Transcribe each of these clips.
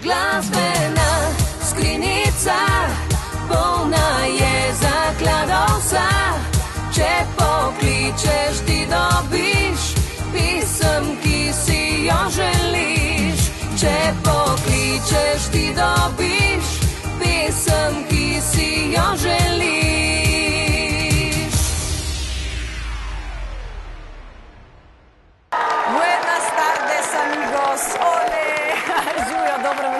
Glasbena skrinjica, polna je zakladov vsa. Če pokličeš, ti dobiš pisem, ki si jo želiš. Če pokličeš, ti dobiš pisem, ki si jo želiš.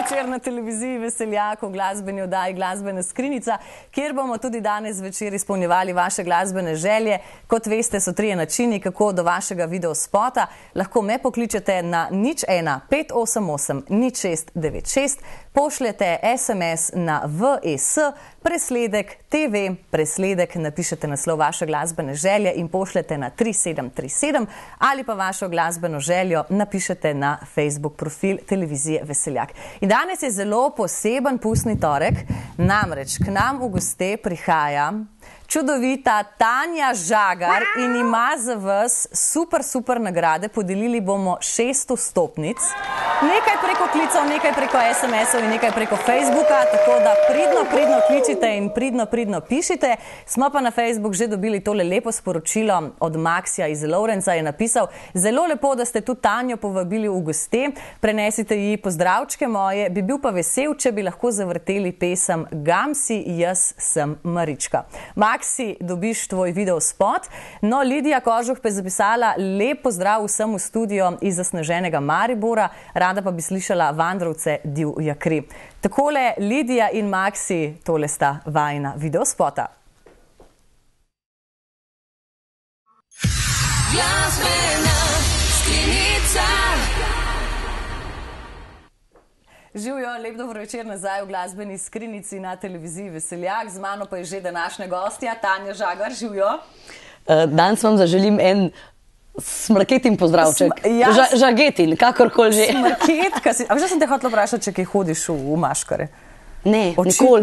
Večer na televiziji Veseljak, v glasbeni oddaji Glasbena skrinjica, kjer bomo tudi danes večer izpolnjevali vaše glasbene želje. Kot veste, so 3 načini, kako do vašega videospota. Lahko me pokličete na 01 588 0696, pošljete SMS na VES, presledek TV, presledek, napišete naslov vaše glasbene želje in pošljete na 3737 ali pa vašo glasbeno željo napišete na Facebook profil televizije Veseljak. In danes je zelo poseben pustni torek, namreč k nam v goste prihaja čudovita Tanja Žagar in ima za vas super nagrade. Podelili bomo 6 vstopnic, nekaj preko klicev, nekaj preko SMS-ov in nekaj preko Facebooka, tako da pridno kličite in pridno pišite. Smo pa na Facebook že dobili tole lepo sporočilo od Maksija iz Lovrenca, je napisal: zelo lepo, da ste tudi Tanjo povabili v goste, prenesite ji pozdravčke moje, bi bil pa vesel, če bi lahko zavrteli pesem Gamsi, jaz sem Marička. Maksi, dobiš tvoj videospot. No, Lidija Kožuh pa je zapisala: lep pozdrav vsem v studio iz zasneženega Maribora, rada pa bi slišala Vandrovce divja kri. Takole, Lidija in Maksi, tole sta vajina videospota. Glasbena skrinjica. Živjo, lep dobro večer nazaj v glasbeni skrinjici na televiziji Veseljak. Z mano pa je že današnja gostja, Tanja Žagar. Živjo. Danes vam zaželim en smrketin pozdravček. Žagetin, kakorkoli že. Smrket, a že sem te hotela vprašati, če kaj hodiš v maškare? Ne, nikoli.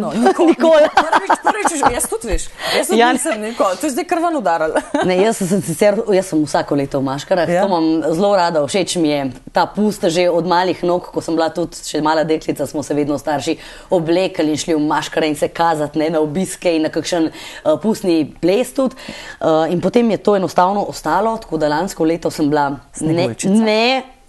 Prvič, jaz tudi veš. Jaz tudi nisem nikoli. To je zdaj krvan udaral. Ne, jaz sem vsako leto v maškarah. To imam zelo rada, všeč mi je ta pust že od malih nog, ko sem bila tudi še mala deklica, smo se vedno starši oblekali in šli v maškare in se kazati na obiske in na kakšen pustni ples tudi. In potem je to enostavno ostalo, tako da lansko leto sem bila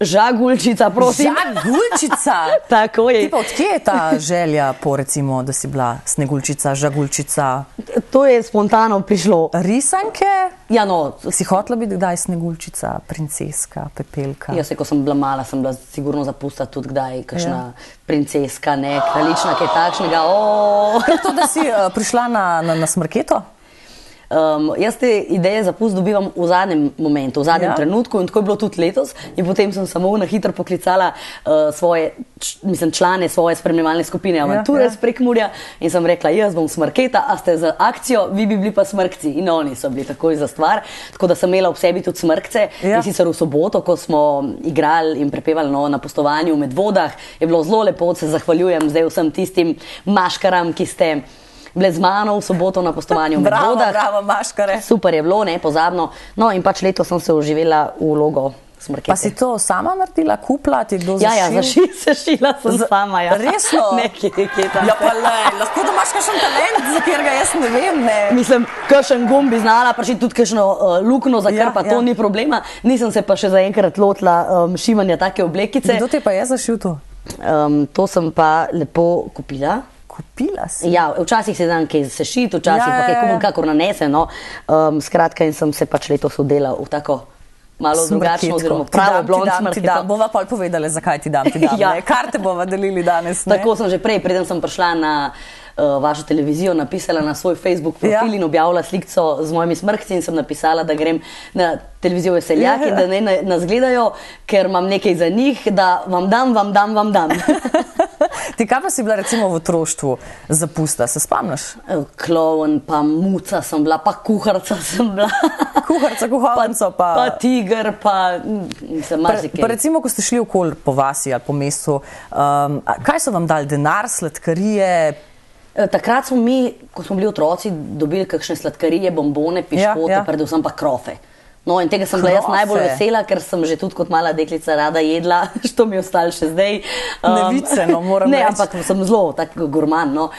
Žagulčica, prosim. Žagulčica? Tako je. Ti pa odkje je ta želja po, recimo, da si bila Snegulčica, Žagulčica? To je spontano prišlo. Risanke? Ja, no. Si hotela biti kdaj Snegulčica, princeska, Pepelka? Jaz, ko sem bila mala, sem bila sigurno zapusta tudi kdaj kakšna princeska, ne, kraljična, kaj takšnega. To, da si prišla na smrketo? Jaz te ideje za pust dobivam v zadnjem momentu, v zadnjem trenutku in tako je bilo tudi letos in potem sem samo na hitro poklicala člane svoje spremljevalne skupine Avanture iz Prekmurja in sem rekla, jaz bom smrketa, a ste za akcijo, vi bi bili pa smrkci. In oni so bili takoj za stvar, tako da sem imela ob sebi tudi smrkce in sicer v soboto, ko smo igrali in prepevali na pustovanju v Medvodah, je bilo zelo lepo, se zahvaljujem zdaj vsem tistim maškaram, ki ste bile z mano v soboto na postovanju v Medvodah. Bravo, maškare. Super je bilo, nepozabno. No in pač leto sem se oživela v vlogo smrkete. Pa si to sama naredila, kupla, ti kdo zašil? Ja, zašila sem sama, ja. Resno? Nekje tam. Ja pa le, lahko da imaš kakšen talent, za katerega jaz ne vem, ne. Mislim, kakšen gum bi znala, pa še tudi kakšno lukno, za kar pa to ni problema. Nisem se pa še zaenkrat lotila šivanja take oblekice. Kdo te pa je zašil to? To sem pa lepo kupila. Kupila si? Ja, včasih se dan kaj sešiti, včasih pa kaj kakor nanese, no. Skratka, in sem se pač letos odela v tako malo drugačno, oziroma pravo blond smrketo. Bova pol povedala, zakaj ti dam, ne? Karte bova delili danes, ne? Tako sem že prej, preden sem prišla na vašo televizijo, napisala na svoj Facebook profil in objavila slikco z mojimi smrkci in sem napisala, da grem na televizijo Veseljak in da ne nas gledajo, ker imam nekaj za njih, da vam dam. Ti kaj pa si bila recimo v otroštvu zapusta, se spomniš? Klovn, pa muca sem bila, pa kuharca sem bila. Kuharca, pa tiger, pa sem marsikaj. Pa recimo, ko ste šli okoli po vasi ali po mestu, kaj so vam dali, denar, sladkarije? Takrat smo mi, ko smo bili otroci, dobili kakšne sladkarije, bombone, piškote, predvsem pa krofe. No, in tega sem bila jaz najbolj vesela, ker sem že tudi kot mala deklica rada jedla, što mi je ostalo še zdaj. Neviceno, moram reči. Ne, ampak sem zelo tak gurman, no.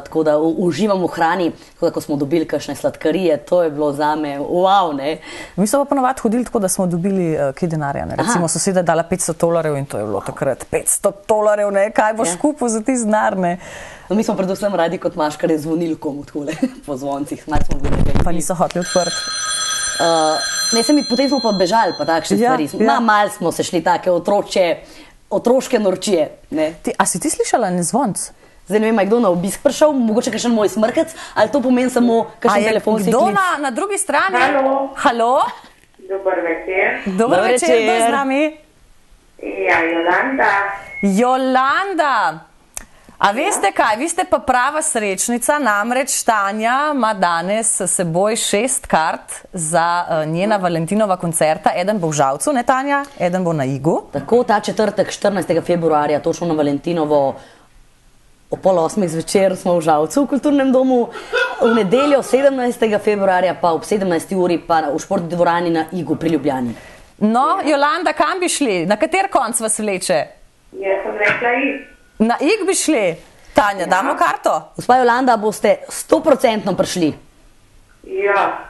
Tako da uživam v hrani, tako da ko smo dobili kakšne sladkarije, to je bilo zame wow, ne. Mi smo pa ponovadi hodili tako, da smo dobili kaj denarja, ne. Recimo soseda dala $500 in to je bilo takrat $500, ne, kaj boš kupil za ti znar, ne. No, mi smo predvsem radi kot maškare zvonili komu takole po zvoncih, malo smo bili. Pa niso hoteli odprti. Potem smo pa bežali pa takšne stvari. Malo smo se šli take otroške norčije. A si ti slišala ne zvonc? Zdaj ne vem, je kdo na obisk prišel, mogoče kakšen moj smrkec, ali to pomeni samo kakšen telefonski klic? A je kdo na drugi strani? Halo? Dober večer. Dober večer, kdo je z nami? Ja, Jolanda. Jolanda! A veste kaj, vi ste pa prava srečnica, namreč Tanja ima danes s seboj 6 kart za njena Valentinova koncerta. Eden bo v Žalcu, ne Tanja? Eden bo na Igu. Tako, ta četrtek, 14. februarja, točno na Valentinovo, o 7:30 zvečer smo v Žalcu v kulturnem domu, v nedeljo 17. februarja pa ob 17. uri pa v športni dvorani na Igu pri Ljubljani. No, Jolanda, kam bi šli? Na kater konc vas vleče? Jaz sem rekla Ig. Na Ig bi šli? Tanja, damo karto? Gospa Jolanda, boste 100% prišli. Ja.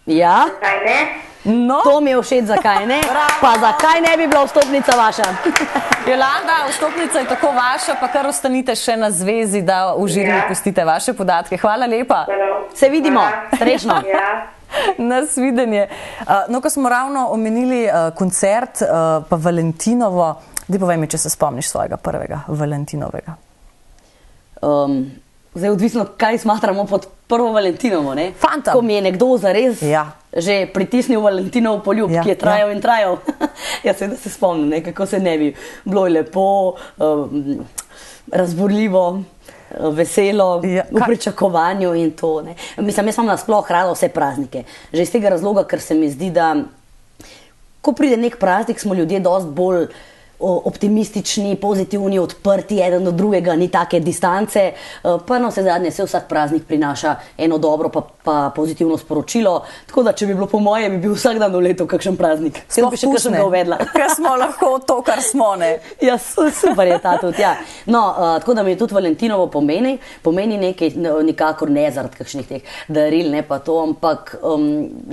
Ja? Kaj ne? No. To mi je všeč, zakaj ne? Pa zakaj ne bi bila vstopnica vaša? Jolanda, vstopnica je tako vaša, pa kar ostanite še na zvezi, da v žiriji pustite vaše podatke. Hvala lepa. Se vidimo. Srečno. Ja. Nasvidenje. No, ko smo ravno omenili koncert pa Valentinovo, daj povej mi, če se spomniš svojega prvega Valentinovega. Zdaj odvisno, kaj smatramo pod prvo Valentinovo, ne? Fantom. Ko mi je nekdo zares že pritisnil Valentinov poljub, ki je trajal in trajal. Ja, seveda se spomnim, ne, kako se ne bi. Bilo je lepo, razburljivo, veselo, v pričakovanju in to, ne. Mislim, jaz imam nasploh rada vse praznike. Že iz tega razloga, ker se mi zdi, da ko pride nek praznik, smo ljudje dosti bolj optimistični, pozitivni, odprti eden do drugega, ni take distance, pa na vse zadnje se vsak praznik prinaša eno dobro pa pozitivno sporočilo, tako da če bi bilo po moje, bi bil vsak dan v letu kakšen praznik. Sploh bi še kakšen ga uvedla. Ker smo lahko to, kar smo, ne? Ja, super je ta tudi, ja. No, tako da mi tudi Valentinovo pomeni nekaj, nikakor ne zaradi kakšnih teh daril, ne pa to, ampak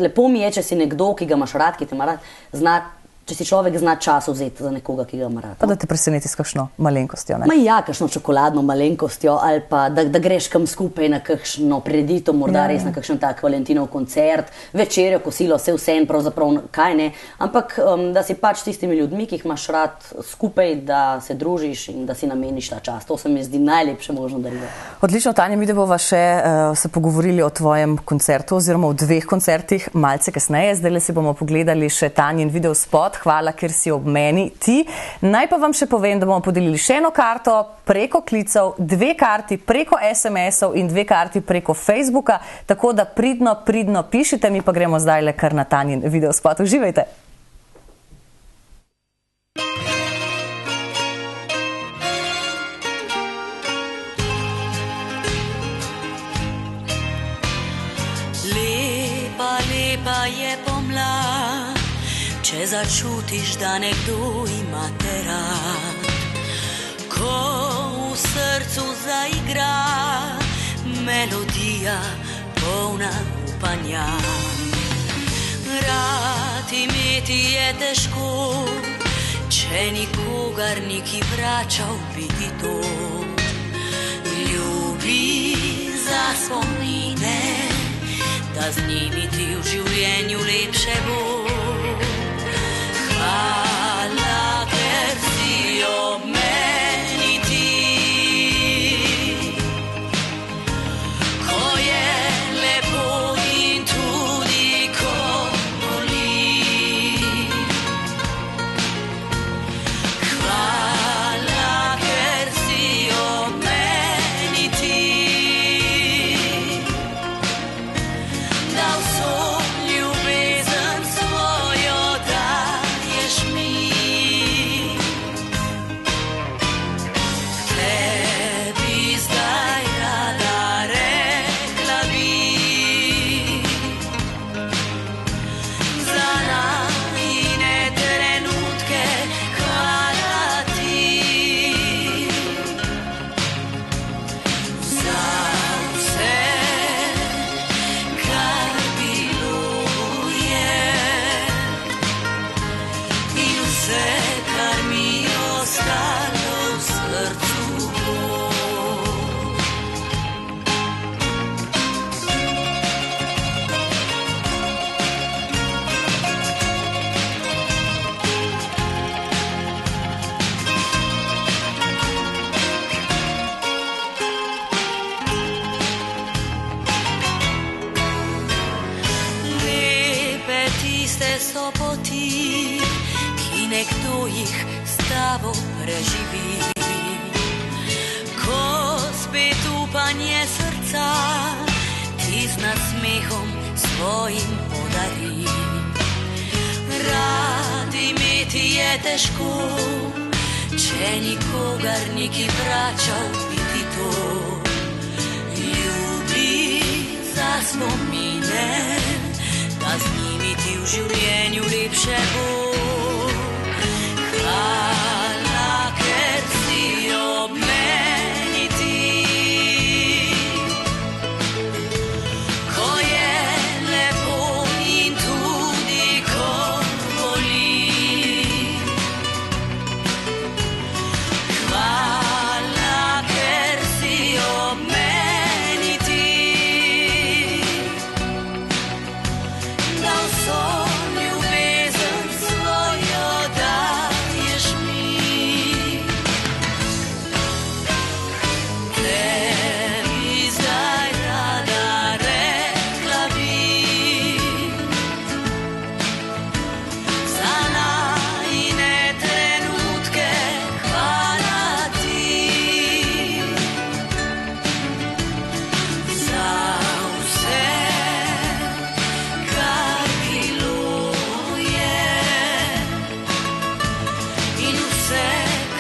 lepo mi je, če si nekdo, ki ga imaš rad, ki te ima rad, če si človek zna čas vzeti za nekoga, ki ga ima rad. Pa da te preseneti s kakšno malenkostjo, ne? Ja, kakšno čokoladno malenkostjo ali pa da greš kam skupaj na kakšno prireditev, morda res na kakšen tak Valentinov koncert, večerjo, kosilo, vse pravzaprav kaj ne, ampak da si pač s tistimi ljudmi, ki jih imaš rad skupaj, da se družiš in da si nameniš ta čas. To se mi zdi najlepše možno darilo. Odlično, Tanja, mi da bova še se pogovorili o tvojem koncertu oziroma o 2 koncertih malce kasneje. Zdaj si bomo pogledali še Tanjin videospot. Hvala, ker si ob meni ti. Naj pa vam še povem, da bomo podelili še eno karto preko klicev, 2 karti preko SMS-ov in 2 karti preko Facebooka, tako da pridno pišite, mi pa gremo zdaj le kar na Tanjin videospot. Uživajte! Lepa je pomlad, če začutiš, da nekdo ima te rad, ko v srcu zaigra melodija polna upanja. Rad imeti je težko, če nikogar ni, ki vračal biti to. Ljubi za spomine, da z njimi ti v življenju lepše bo. Hvala, ker si ob meni ti, ko je lepo in tudi ko boli. Hvala, ker si ob meni ti, da vso ljubezen svojo nekdo jih s tabo preživi. Ko spet upanje srca ti z nasmehom svojim podari. Rad imeti je težko, če nikogar niki vračal biti to. Ljubi za spomine, da z njimi ti v življenju lepše bo. Hvala, ker si ob meni ti. Ko je lepo in tudi ko boli. Hvala, ker si ob meni ti. Da vso ljubezen svojo daješ mi. Tebi zdaj rada rekla bi, za najine trenutke hvala ti. Za vse, kar bilo je, in vse,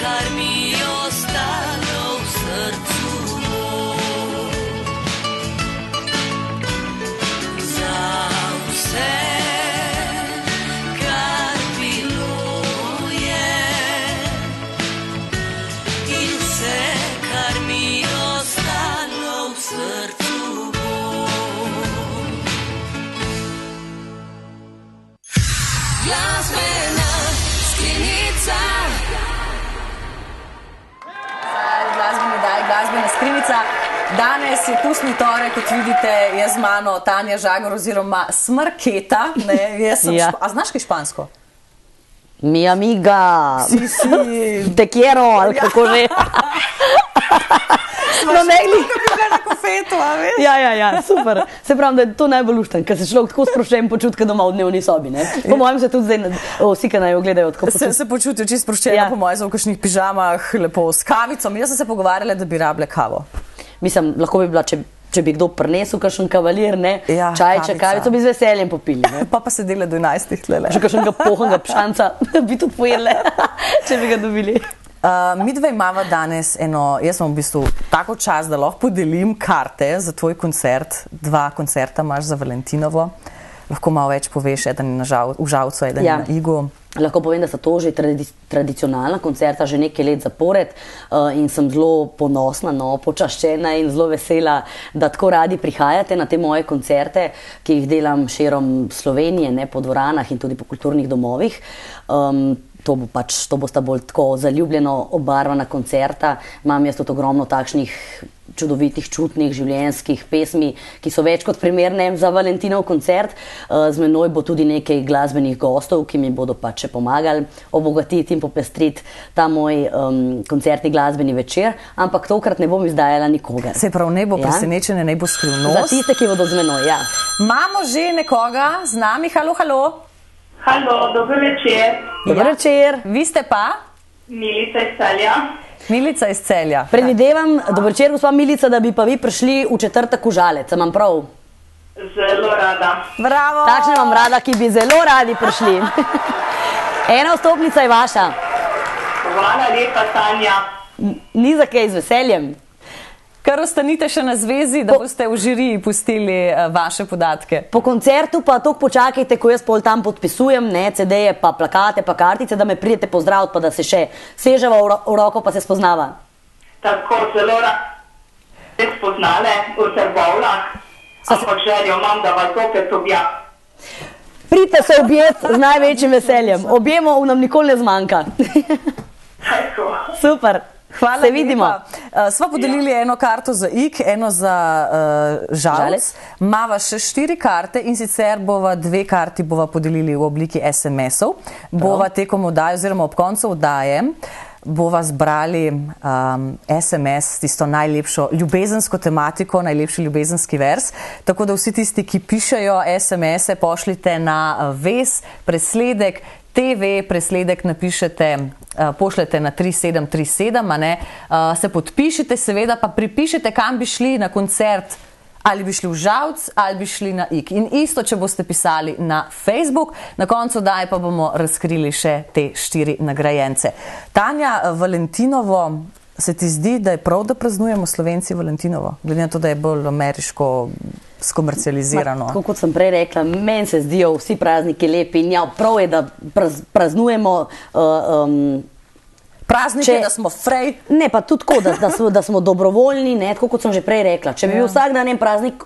kar mi ostalo v srcu. Za vse, kar bilo je, in vse, kar mi ostalo v srcu. Glasbena skrinjica. Glasbena skrinjica. Danes je pustni torek, kot vidite, je z mano Tanja Žagor oziroma Smrketa. Jaz sem Ja. A znaš kaj špansko? Mi amiga, Si. te quiero, ali kako že. No, ne glih. Na kofetu, a veš? Ja, super. Se pravi, da je to najbolj lušten, ker se človek tako sproščen počuti doma v dnevni sobi. Ne? Po mojem se tudi zdaj vsi, ki naj jo gledajo, tako počutijo. Se počutijo čisto sproščeno, Ja. po mojem, v kakšnih pižamah, lepo s kavicom. Jaz sem se pogovarjala, da bi rabile kavo. Mislim, lahko bi bila, če bi kdo prinesel kakšen kavalir, ne? Ja, Čajček, kavica. kavico bi z veseljem popili. Ne? Pa se dela do 11 tlele. Že kakšnega pohnega pšanca bi tudi pojedle, če bi ga dobili. Midva imava danes jaz sem v bistvu tako čas, da lahko podelim karte za tvoj koncert. 2 koncerta imaš za Valentinovo. Lahko malo več poveš, eden je v Žalcu, eden je na Igu. Lahko povem, da so to že tradicionalna koncerta, že nekaj let zapored in sem zelo ponosna, počaščena in zelo vesela, da tako radi prihajate na te moje koncerte, ki jih delam širom Slovenije, ne, po dvoranah in tudi po kulturnih domovih. To bosta bolj tako zaljubljeno obarvana koncerta. Imam jaz tudi ogromno takšnih čudovitih, čutnih, življenjskih pesmi, ki so več kot primerne za Valentinov koncert. Z menoj bo tudi nekaj glasbenih gostov, ki mi bodo pač še pomagali obogatiti in popestriti ta moj koncertni glasbeni večer, ampak tokrat ne bom izdajala nikogar. Se pravi, ne bo presenečenje, ne bo skrivnost. Za tiste, ki bodo z menoj, ja. Imamo že nekoga z nami, halo. Halo, dober večer. Dober večer. Vi ste pa? Milica iz Celja. Milica iz Celja. Predvidevam, dober večer, gospa Milica, da bi pa vi prišli v četrtek v Žalec. Imam prav? Zelo rada. Bravo! Takšne imam rada, ki bi zelo radi prišli. Ena vstopnica je vaša. Hvala lepa, Tanja. Ni za kaj, z veseljem. Kar ostanite še na zvezi, da boste v žiriji pustili vaše podatke. Po koncertu pa toliko počakajte, ko jaz pol tam podpisujem, ne, CD-je, pa plakate, pa kartice, da me pridete pozdraviti, pa da se še seževa v roko, pa se spoznava. Tako zelo rada ste spoznale v Trbovljah, ampak željo imam, da vas zopet objavim. Pridite se objet z največjim veseljem. Objemov nam nikoli ne zmanjka. Tako. Super. Hvala, se vidimo. Sva podelili eno karto za Ig, eno za Žalec. Mava še 4 karte in sicer bova 2 karti bova podelili v obliki SMS-ov. Bova tekom oddaje oziroma ob koncu oddaje bova zbrali SMS, tisto najlepšo ljubezensko tematiko, najlepši ljubezenski vers. Tako da vsi tisti, ki pišejo SMS-e, pošljite na vez presledek TV presledek napišete, pošljete na 3737, se podpišite, seveda pa pripišete, kam bi šli na koncert, ali bi šli v Žalc, ali bi šli na IK. In isto, če boste pisali na Facebook, na koncu daj pa bomo razkrili še te 4 nagrajence. Tanja, Valentinovo, se ti zdi, da je prav, da praznujemo Slovenci Valentinovo? Glede na to, da je bolj ameriško skomercializirano. Tako kot sem prej rekla, meni se zdijo vsi prazniki lepi in ja, prav je, da praznujemo praznike, da smo frej. Ne, pa tudi tako, da smo dobrovoljni, ne, tako kot sem že prej rekla. Če bi bil vsak dan en praznik,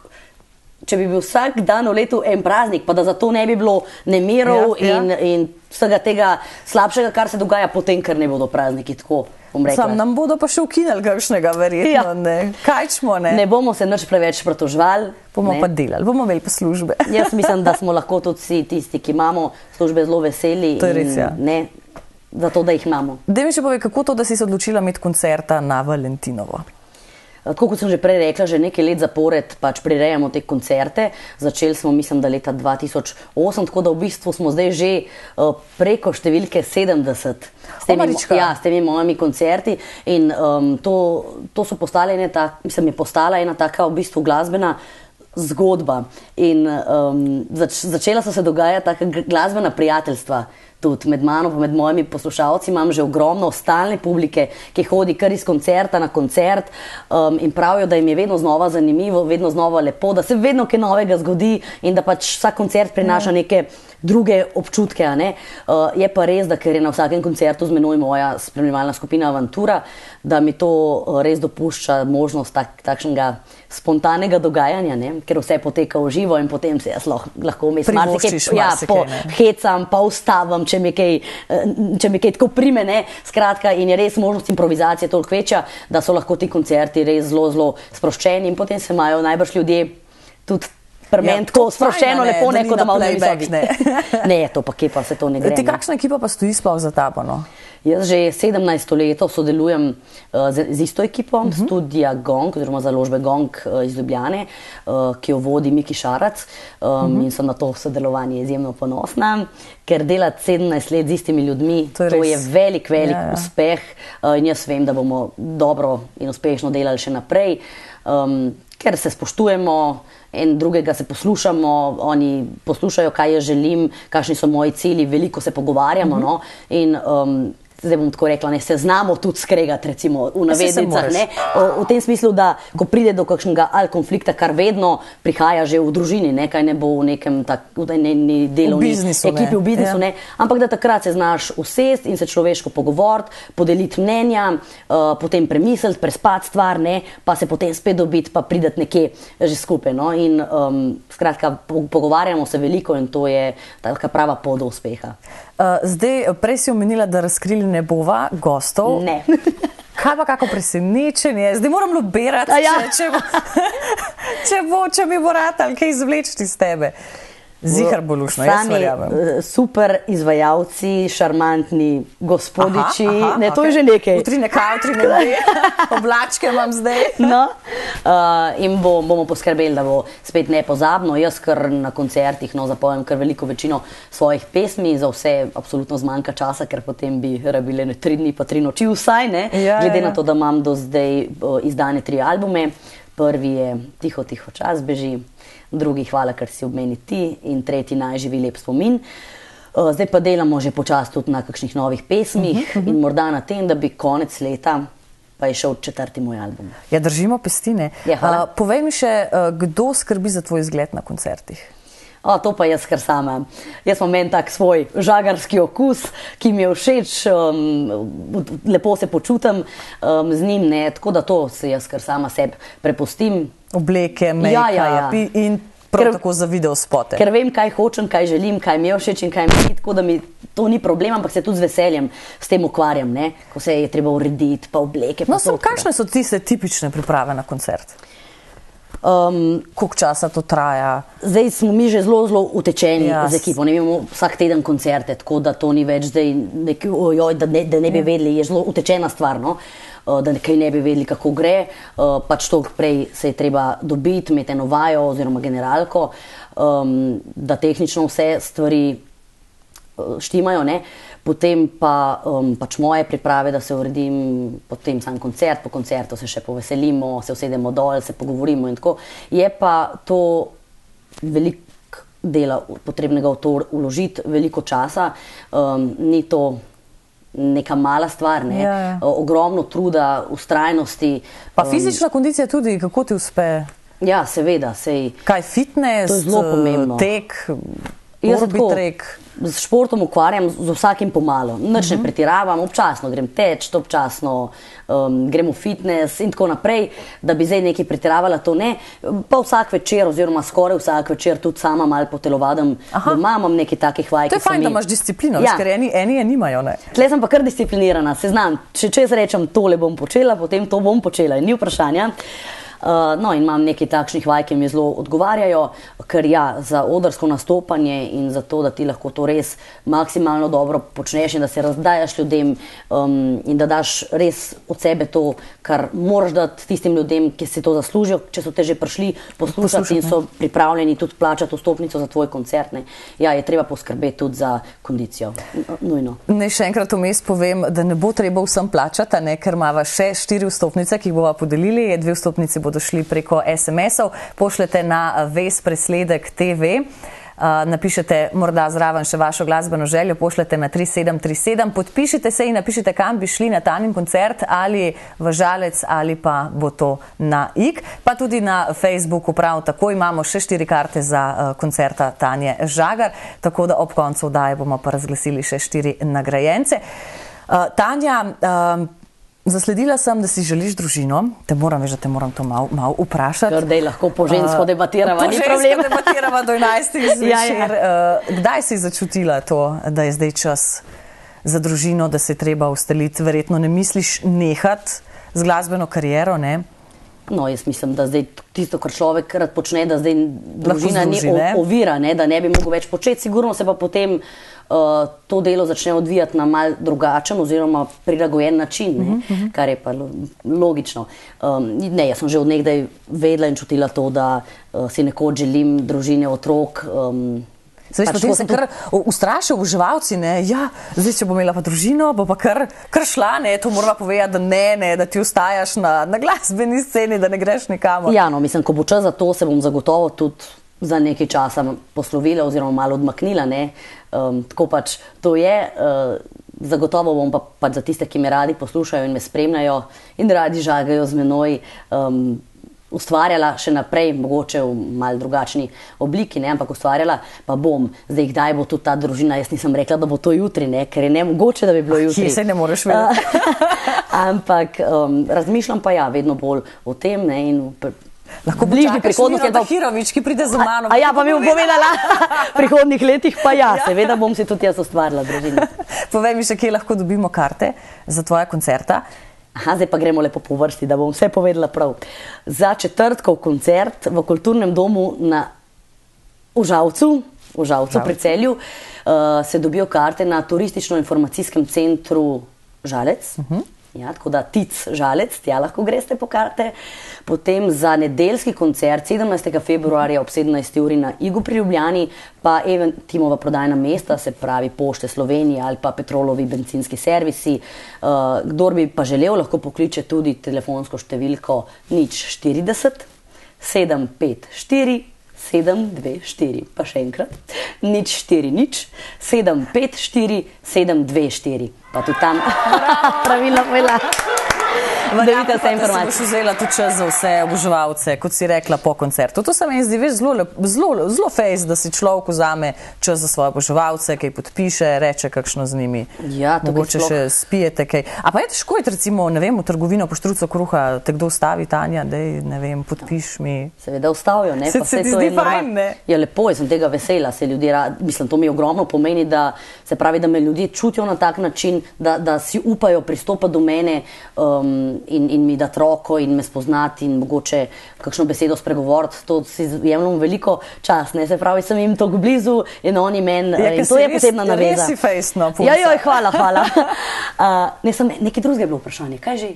če bi bil vsak dan v letu en praznik, pa da zato ne bi bilo nemirov in vsega tega slabšega, kar se dogaja potem, ker ne bodo prazniki, tako bom rekla. Sam nam bodo pa še ukinili kakšnega, verjetno, ne. Kajčmo, ne. Ne bomo se nič preveč pritoževali. Bomo pa delali, bomo imeli pa službe. Jaz mislim, da smo lahko tudi vsi tisti, ki imamo službe, zelo veseli. To je res, ja. Ne, zato, da jih imamo. Daj mi še povej, kako to, da si se odločila imeti koncerta na Valentinovo? Tako kot sem že prej rekla, že nekaj let zapored pač prirejamo te koncerte. Začeli smo, mislim, da leta 2008, tako da v bistvu smo zdaj že preko številke 70 s temi mojimi koncerti. In to so postale je postala ena taka v bistvu glasbena zgodba. In začela so se dogajati taka glasbena prijateljstva. Tudi med mano, pa med mojimi poslušalci imam že ogromno stalne publike, ki hodi kar iz koncerta na koncert in pravijo, da jim je vedno znova zanimivo, vedno znova lepo, da se vedno kaj novega zgodi in da pač vsak koncert prinaša neke druge občutke. Je pa res, da ker je na vsakem koncertu z menoj moja spremljevalna skupina Avantura, da mi to res dopušča možnost takšnega spontanega dogajanja, ker vse poteka v živo in potem se jaz lahko vmes hecam, pa ustavim, če mi kaj tako prime, skratka, in je res možnost improvizacije toliko večja, da so lahko ti koncerti res zelo, zelo sproščeni in potem se imajo najbrž ljudje tudi tako sproščeno lepo, neko da malo nevisoki. Ne, to pa kje pa se to ne gre. Ti kakšna ekipa pa stoji sploh za tabo, no? Jaz že 17 leto sodelujem z isto ekipo, Studia Gong, oziroma založbe Gong iz Ljubljane, ki jo vodi Miki Šarac in sem na to sodelovanje izjemno ponosna, ker delati 17 let z istimi ljudmi, to je velik uspeh in jaz vem, da bomo dobro in uspešno delali še naprej, ker se spoštujemo, en drugega se poslušamo, oni poslušajo, kaj jaz želim, kakšni so moji cilji, veliko se pogovarjamo, in zdaj bom tako rekla, se znamo tudi skregati, recimo v navednicah, v tem smislu, da ko pride do kakšnega konflikta, kar vedno prihaja že v družini, kaj ne bo v nekem delovni ekipi, v biznisu, ampak da takrat se znaš usesti in se človeško pogovoriti, podeliti mnenja, potem premisliti, prespati stvar, pa se potem spet dobiti, pa prideti nekje že skupaj. In skratka, pogovarjamo se veliko in to je taka prava pot do uspeha. Zdaj, prej si omenila, da razkrili ne bova gostov. Ne. Kaj pa kako presenečenje? Zdaj moram lobirati, če mi bo ratal kaj izvlečiti iz tebe. Zihar bo lušno, jaz verjamem. Super izvajalci, šarmantni gospodiči, to je že nekaj. Utrine kautrine, oblačke imam zdaj. In bomo poskrbeli, da bo spet nepozabno. Jaz kar na koncertih zapojem kar veliko večino svojih pesmi, za vse absolutno zmanjka časa, ker potem bi rabile 3 dni pa 3 noči vsaj, glede na to, da imam do zdaj izdane 3 albume. Prvi je Tiho, tiho čas beži, drugi Hvala, ker si ob meni ti in tretji Naj živi lep spomin. Zdaj pa delamo že počasi tudi na kakšnih novih pesmih in morda na tem, da bi konec leta pa je šel 4. moj album. Ja, držimo pesti, ne? Povej mi še, kdo skrbi za tvoj izgled na koncertih? To pa jaz kar sama. Jaz imam en tak svoj žagarski okus, ki mi je všeč, lepo se počutim z njim, tako da to se jaz kar sama sebi prepustim. Obleke, make-up in prav tako za videospote. Ker vem, kaj hočem, kaj želim, kaj mi je všeč in kaj mi ni, tako da mi to ni problem, ampak se tudi z veseljem s tem ukvarjam, ko se je treba urediti, pa obleke. Kakšne so tiste tipične priprave na koncert? Koliko časa to traja? Zdaj smo mi že zelo, zelo utečeni z ekipo. Ne imamo vsak teden koncerte, tako da to ni več zdaj da ne bi vedeli, je zelo utečena stvar, da nekaj ne bi vedeli, kako gre. Pač toliko prej se je treba dobiti, imeti eno vajo oziroma generalko, da tehnično vse stvari štimajo, ne. Potem pa pač moje priprave, da se uredim, potem sam koncert, po koncertu se še poveselimo, se usedemo dol, se pogovorimo in tako. Je pa to veliko dela potrebnega v to vložiti, veliko časa, ni to neka mala stvar, ne. Ogromno truda, vztrajnosti. Pa fizična kondicija tudi, kako ti uspe? Ja, seveda, sej. Kaj, fitness, to je zelo pomembno. Tek, orbitrek? Z športom ukvarjam z vsakim pomalo. Nič ne pretiravam, občasno grem teč, občasno grem v fitness in tako naprej, da bi zdaj nekaj pretiravala, to ne. Pa vsak večer oziroma skoraj vsak večer tudi sama malo potelovadim doma, imam nekaj takih vaj, to je fajn, da imaš disciplino, ker eni je nimajo, ne. Tle sem pa kar disciplinirana, se znam, če jaz rečem, tole bom počela, potem to bom počela in ni vprašanja. No, in imam nekaj takšnih vaj, ki mi zelo odgovarjajo, ker ja, za odrsko nastopanje in za to, da ti lahko to res maksimalno dobro počneš in da se razdajaš ljudem in da daš res od sebe to, kar moraš dati tistim ljudem, ki si to zaslužijo, če so te že prišli poslušati in so pripravljeni tudi plačati vstopnico za tvoj koncert, ne. Ja, je treba poskrbeti tudi za kondicijo, nujno. Naj še enkrat vmes povem, da ne bo treba vsem plačati, ne, ker imava še 4 vstopnice, ki jih bova podelili, 2 vstopnici bodo šli preko SMS-ov, pošljete na Ves Presledek TV, napišete morda zraven še vašo glasbeno željo, pošljete na 3737, podpišite se in napišite, kam bi šli na Tanjin koncert, ali v Žalec, ali pa bo to na Ig. Pa tudi na Facebooku prav tako imamo še 4 karte za koncerta Tanje Žagar, tako da ob koncu oddaje bomo pa razglasili še 4 nagrajence. Tanja, zasledila sem, da si želiš družino, da te moram to malo vprašati. Ker dej lahko po žensko debatirava, ni problem. Po žensko debatirava do 11. zvečer. Kdaj si začutila to, da je zdaj čas za družino, da se je treba ustaliti? Verjetno ne misliš nehati z glasbeno kariero, ne? No, jaz mislim, da zdaj tisto, kar človek rad počne, da zdaj družina ni ovira, ne, da ne bi mogel več početi, sigurno se pa potem to delo začne odvijati na mal drugačen oziroma prilagojen način, ne, kar je pa logično. Ne, jaz sem že od nekdaj vedela in čutila to, da si nekoč želim družine, otrok. Potem se kar ustrašijo oboževalci, ne, ja, zdaj, če bo imela pa družino, bo pa kar šla, ne, to morava povedati, da ne, da ti ostajaš na glasbeni sceni, da ne greš nikamor. Ja, no, mislim, ko bo čas za to, se bom zagotovo tudi za nekaj časa poslovila oziroma malo odmaknila, ne, tako pač to je, zagotovo bom pa za tiste, ki me radi poslušajo in me spremljajo in radi žagajo z menoj, ustvarjala še naprej, mogoče v malo drugačni obliki, ne, ampak ustvarjala pa bom. Zdaj, kdaj bo tudi ta družina, jaz nisem rekla, da bo to jutri, ne, ker je nemogoče, da bi bilo jutri. Saj ne moreš vedeti. Ampak razmišljam pa ja, vedno bolj o tem, ne, in lahko bližnji prihodnosti. Lahko Hirovič, ki pride za mano. A ja, pa mi bom povedala, v prihodnih letih pa ja, seveda bom si tudi jaz ustvarila družino. Povej mi še, kje lahko dobimo karte za tvoja koncerta? Aha, zdaj pa gremo lepo po vrsti, da bom vse povedala prav. Za četrtkov koncert v Kulturnem domu v Žalcu pri Celju se dobijo karte na turistično-informacijskem centru Žalec. Ja, tako da Tic Žalec, tja lahko greste po karte. Potem za nedeljski koncert 17. februarja ob 17. uri na Igu pri Ljubljani, pa Eventimova prodajna mesta, se pravi Pošte Slovenije ali pa Petrolovi bencinski servisi. Kdor bi pa želel, lahko pokliče tudi telefonsko številko 040 754 724, pa še enkrat, 040 754 724, pa tudi tam pravilno povedala. Da vidite vse informacije. Da si boš vzela tudi čas za vse oboževalce, kot si rekla, po koncertu. To se meni zdi zelo fejs, da si človek vzame čas za svoje oboževalce, kaj podpiše, reče kakšno z njimi. Ja, mogoče še spijete kaj. A pa je težko iti recimo, ne vem, v trgovino po štruco kruha, te kdo ustavi, Tanja, dej, ne vem, podpiš mi. Seveda ustavijo, ne? Se ti zdi fajn, ne? Ja, lepo, jaz sem tega vesela, se ljudje mislim, to mi ogromno pomeni, da se pravi, da me ljudje čutijo na tak način, da si upajo pristopati do mene in mi dati roko in me spoznati in mogoče kakšno besedo spregovoriti, to si jemljam veliko čas, ne, se pravi, sem jim tako blizu in oni meni, in to je posebna naveza. Res si fejsno, punca. Ja, hvala. Nekaj drugega je bilo vprašanje, kaj že?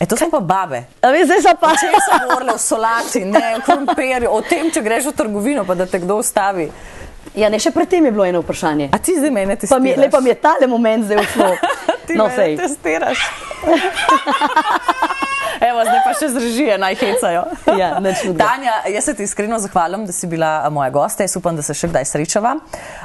To so pa babe. Zdaj so pa. Če so govorile o solati, ne, o krompirju, o tem, če greš v trgovino, pa da te kdo ustavi. Ja, ne, še predtem je bilo eno vprašanje. A ti zdaj mene testiraš? Lepa mi je tale moment zdaj ušlo. Ti mene testiraš. Evo, zdaj pa še z režije naj hecajo. Ja, nič drugega. Tanja, jaz se ti iskreno zahvalim, da si bila moja gosta. Jaz upam, da se še kdaj srečava.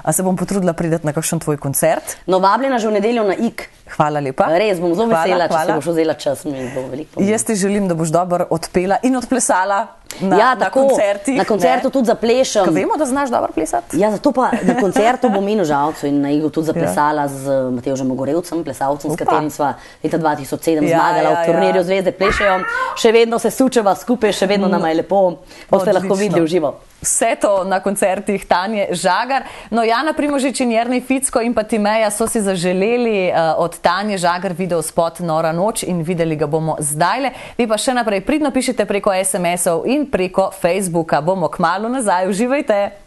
Se bom potrudila priti na kakšen tvoj koncert. No, vabljena že v nedeljo na IK. Hvala lepa. Res, bom zelo vesela, če se boš vzela čas, mi bo veliko. Jaz ti želim, da boš dobro odpela in odplesala na koncertih. Na koncertu tudi zaplešem. Vemo, da znaš dobro plesati. Ja, zato pa na koncertu bom in v Žalcu in na Igu tudi zaplesala z Matevžem Ogorevcem, plesalcem, s katerim sva leta 2007 zmagala v turnirju Zvezde plešejo. Še vedno se sučeva skupaj, še vedno nama je lepo. Boste lahko videli v živo. Vse to na koncertih Tanje Žagar. No, Jana Primožič in Jernej Ficko in pa Timeja so si zaželeli od Tanje Žagar video spot Nora noč in videli ga bomo zdajle. Vi pa še naprej pridno pišite preko SMS-ov in preko Facebooka. Bomo kmalu nazaj. Uživajte!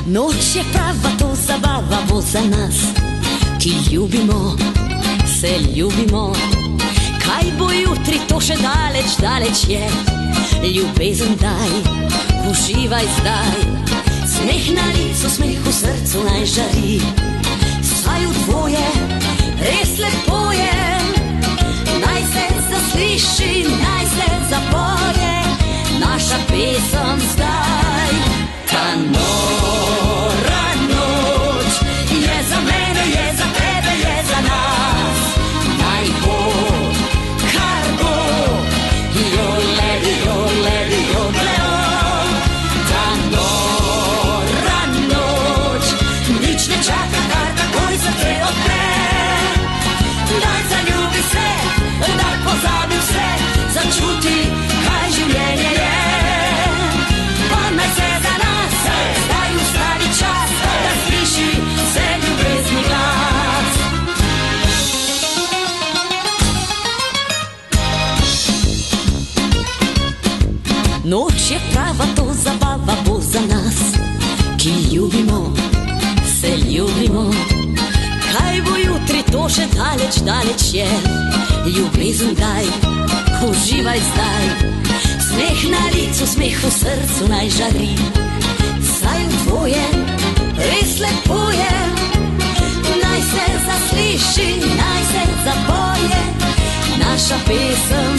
Noč je prava, to zabava bo za nas, ki ljubimo, se ljubimo. Kaj bo jutri, to še daleč, daleč je. Ljubezen daj, uživaj zdaj. Smeh na licu, smeh v srcu naj žari. Saj v dvoje, res lepo je. Naj se zasliši, naj se zapoje naša pesem zdaj. Ta nora noč je za mene, je za tebe, je za nas. Naj bo, kar bo, jole, jole, jole, ta nora noč nič ne čaka, kar takoj se te odpre. Daj zaljubi se, daj pozabi vse, začuti, kaj življenje je. Pa naj se za nas zdaj ustavi čas, da sliši se ljubezni glas. Noč je prava, to zabava bo za nas, ki ljubimo, se ljubimo. Kaj bo jutri, to še daleč, daleč je. Ljubezen daj, uživaj zdaj. Smeh na licu, smeh v srcu naj žari. Saj v tvoje, res lepo je. Naj se zasliši, naj se zapoje naša pesem